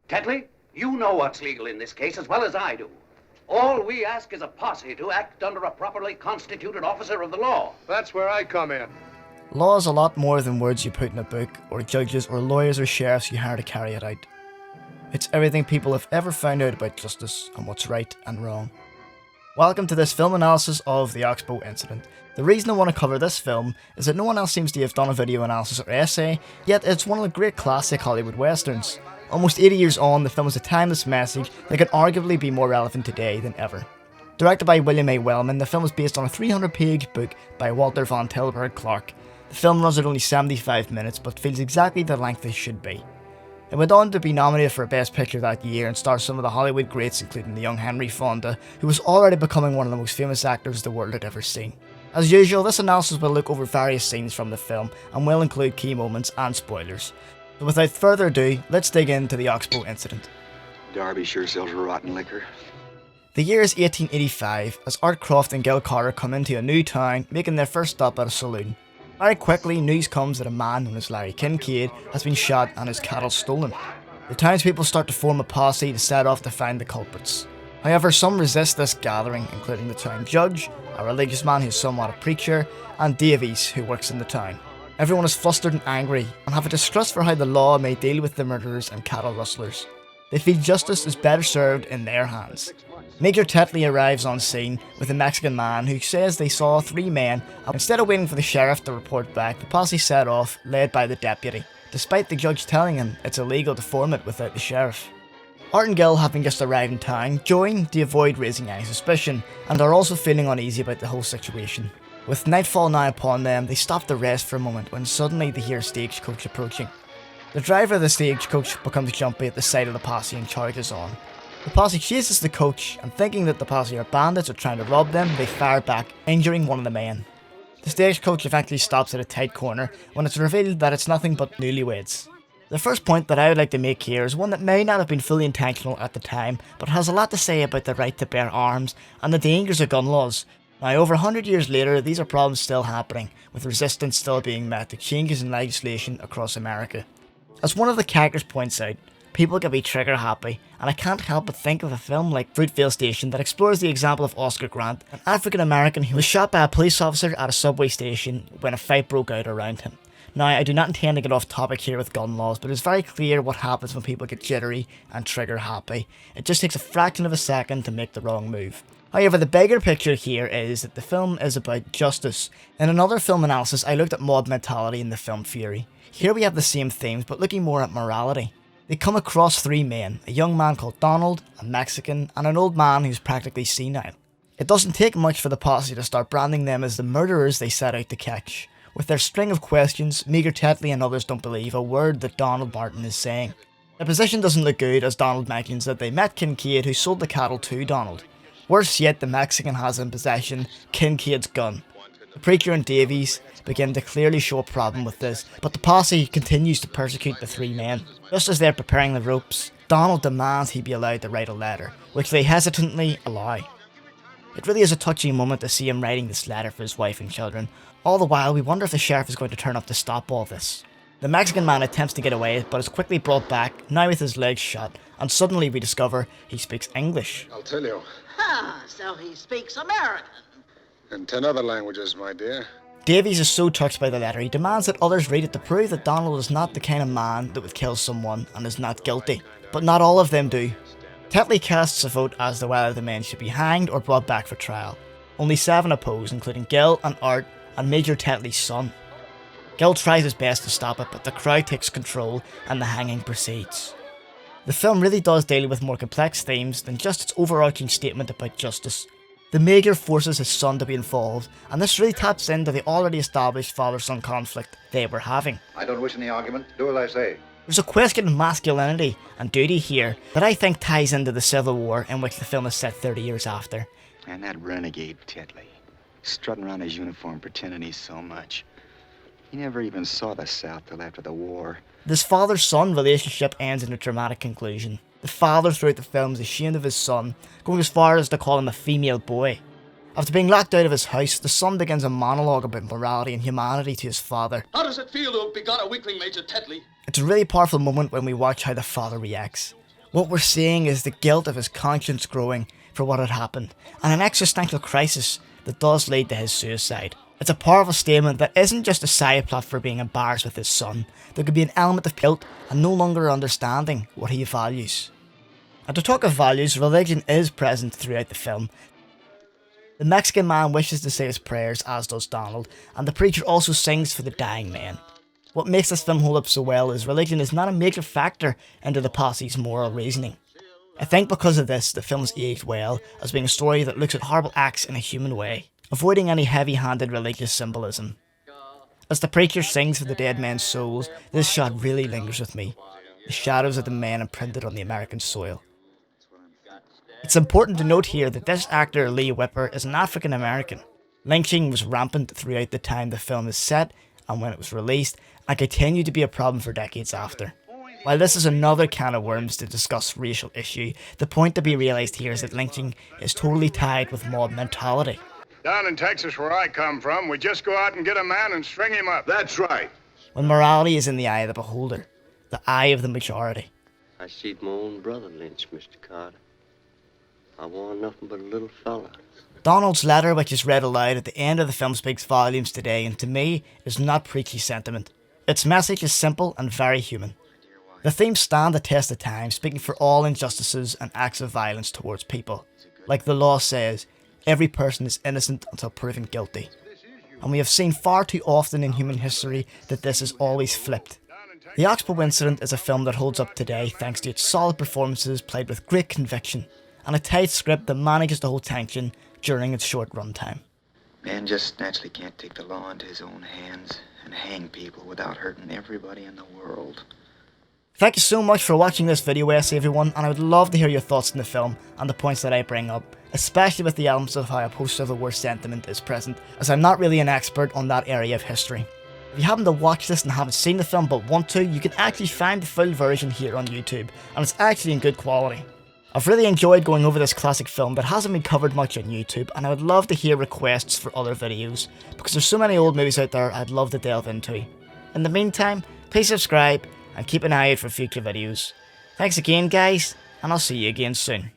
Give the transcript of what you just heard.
Tetley, you know what's legal in this case as well as I do. All we ask is a posse to act under a properly constituted officer of the law. That's where I come in. Law is a lot more than words you put in a book, or judges or lawyers or sheriffs you hire to carry it out. It's everything people have ever found out about justice and what's right and wrong. Welcome to this film analysis of the Oxbow incident. The reason I want to cover this film is that no one else seems to have done a video analysis or essay, yet it's one of the great classic Hollywood westerns. Almost 80 years on, the film is a timeless message that could arguably be more relevant today than ever. Directed by William A. Wellman, the film is based on a 300-page book by Walter von Tilburg Clark. The film runs at only 75 minutes, but feels exactly the length it should be. It went on to be nominated for Best Picture that year and stars some of the Hollywood greats, including the young Henry Fonda, who was already becoming one of the most famous actors the world had ever seen. As usual, this analysis will look over various scenes from the film and will include key moments and spoilers. So without further ado, let's dig into the Oxbow incident. Darby sure sells rotten liquor. The year is 1885 as Art Croft and Gil Carter come into a new town, making their first stop at a saloon. Very quickly, news comes that a man known as Larry Kincaid has been shot and his cattle stolen. The townspeople start to form a posse to set off to find the culprits. However, some resist this gathering, including the town judge, a religious man who's somewhat a preacher, and Davies, who works in the town. Everyone is flustered and angry, and have a distrust for how the law may deal with the murderers and cattle rustlers. They feel justice is better served in their hands. Major Tetley arrives on scene with a Mexican man who says they saw three men, and instead of waiting for the sheriff to report back, the posse set off, led by the deputy, despite the judge telling him it's illegal to form it without the sheriff. Art and Gil, having just arrived in town, join to avoid raising any suspicion, and are also feeling uneasy about the whole situation. With nightfall now upon them, they stop to rest for a moment when suddenly they hear a stagecoach approaching. The driver of the stagecoach becomes jumpy at the sight of the posse and charges on. The posse chases the coach, and thinking that the posse are bandits or trying to rob them, they fire back, injuring one of the men. The stagecoach eventually stops at a tight corner when it's revealed that it's nothing but newlyweds. The first point that I would like to make here is one that may not have been fully intentional at the time, but has a lot to say about the right to bear arms and the dangers of gun laws. Now, over 100 years later, these are problems still happening, with resistance still being met to changes in legislation across America. As one of the characters points out, people can be trigger happy, and I can't help but think of a film like Fruitvale Station that explores the example of Oscar Grant, an African American who was shot by a police officer at a subway station when a fight broke out around him. Now, I do not intend to get off topic here with gun laws, but it's very clear what happens when people get jittery and trigger happy. It just takes a fraction of a second to make the wrong move. However, the bigger picture here is that the film is about justice. In another film analysis, I looked at mob mentality in the film Fury. Here we have the same themes, but looking more at morality. They come across three men, a young man called Donald, a Mexican, and an old man who's practically senile. It doesn't take much for the posse to start branding them as the murderers they set out to catch. With their string of questions, Meager Tetley and others don't believe a word that Donald Martin is saying. Their position doesn't look good as Donald mentions that they met Kincaid, who sold the cattle to Donald. Worse yet, the Mexican has in possession Kincaid's gun. The preacher and Davies begin to clearly show a problem with this, but the posse continues to persecute the three men. Just as they're preparing the ropes, Donald demands he be allowed to write a letter, which they hesitantly allow. It really is a touching moment to see him writing this letter for his wife and children. All the while, we wonder if the sheriff is going to turn up to stop all this. The Mexican man attempts to get away, but is quickly brought back, now with his legs shot, and suddenly we discover he speaks English. I'll tell you. Ah, so he speaks American. And 10 other languages, my dear. Davies is so touched by the letter, he demands that others read it to prove that Donald is not the kind of man that would kill someone and is not guilty. But not all of them do. Tetley casts a vote as to whether the men should be hanged or brought back for trial. Only 7 oppose, including Gil and Art and Major Tetley's son. Gil tries his best to stop it, but the crowd takes control and the hanging proceeds. The film really does deal with more complex themes than just its overarching statement about justice. The Major forces his son to be involved, and this really taps into the already established father-son conflict they were having. I don't wish any argument. Do as I say. There's a question of masculinity and duty here that I think ties into the Civil War, in which the film is set 30 years after. And that renegade Tetley, strutting around his uniform pretending he's so much. He never even saw the South till after the war. This father-son relationship ends in a dramatic conclusion. The father throughout the film is ashamed of his son, going as far as to call him a female boy. After being locked out of his house, the son begins a monologue about morality and humanity to his father. How does it feel to have begun a weakling, Major Tetley? It's a really powerful moment when we watch how the father reacts. What we're seeing is the guilt of his conscience growing for what had happened, and an existential crisis that does lead to his suicide. It's a powerful statement that isn't just a side plot for being embarrassed with his son. There could be an element of guilt and no longer understanding what he values. And to talk of values, religion is present throughout the film. The Mexican man wishes to say his prayers, as does Donald, and the preacher also sings for the dying men. What makes this film hold up so well is religion is not a major factor into the posse's moral reasoning. I think because of this, the film's aged well as being a story that looks at horrible acts in a human way, avoiding any heavy-handed religious symbolism. As the preacher sings for the dead men's souls, this shot really lingers with me. The shadows of the men imprinted on the American soil. It's important to note here that this actor, Lee Whipper, is an African American. Lynching was rampant throughout the time the film is set and when it was released, and continued to be a problem for decades after. While this is another can of worms to discuss racial issue, the point to be realised here is that lynching is totally tied with mob mentality. Down in Texas, where I come from, we just go out and get a man and string him up. That's right. When morality is in the eye of the beholder, the eye of the majority. I seed my own brother lynched, Mr. Carter. I want nothing but a little fella. Donald's letter, which is read aloud at the end of the film, speaks volumes today, and to me is not preachy sentiment. Its message is simple and very human. The themes stand the test of time, speaking for all injustices and acts of violence towards people. Like the law says, every person is innocent until proven guilty. And we have seen far too often in human history that this is always flipped. The Oxbow Incident is a film that holds up today thanks to its solid performances played with great conviction, and a tight script that manages to hold tension during its short runtime. Man just naturally can't take the law into his own hands and hang people without hurting everybody in the world. Thank you so much for watching this video essay, everyone, and I would love to hear your thoughts on the film and the points that I bring up, especially with the elements of how a post-Civil War sentiment is present, as I'm not really an expert on that area of history. If you happen to watch this and haven't seen the film but want to, you can actually find the full version here on YouTube, and it's actually in good quality. I've really enjoyed going over this classic film that hasn't been covered much on YouTube, and I would love to hear requests for other videos, because there's so many old movies out there I'd love to delve into. In the meantime, please subscribe and keep an eye out for future videos. Thanks again guys, and I'll see you again soon.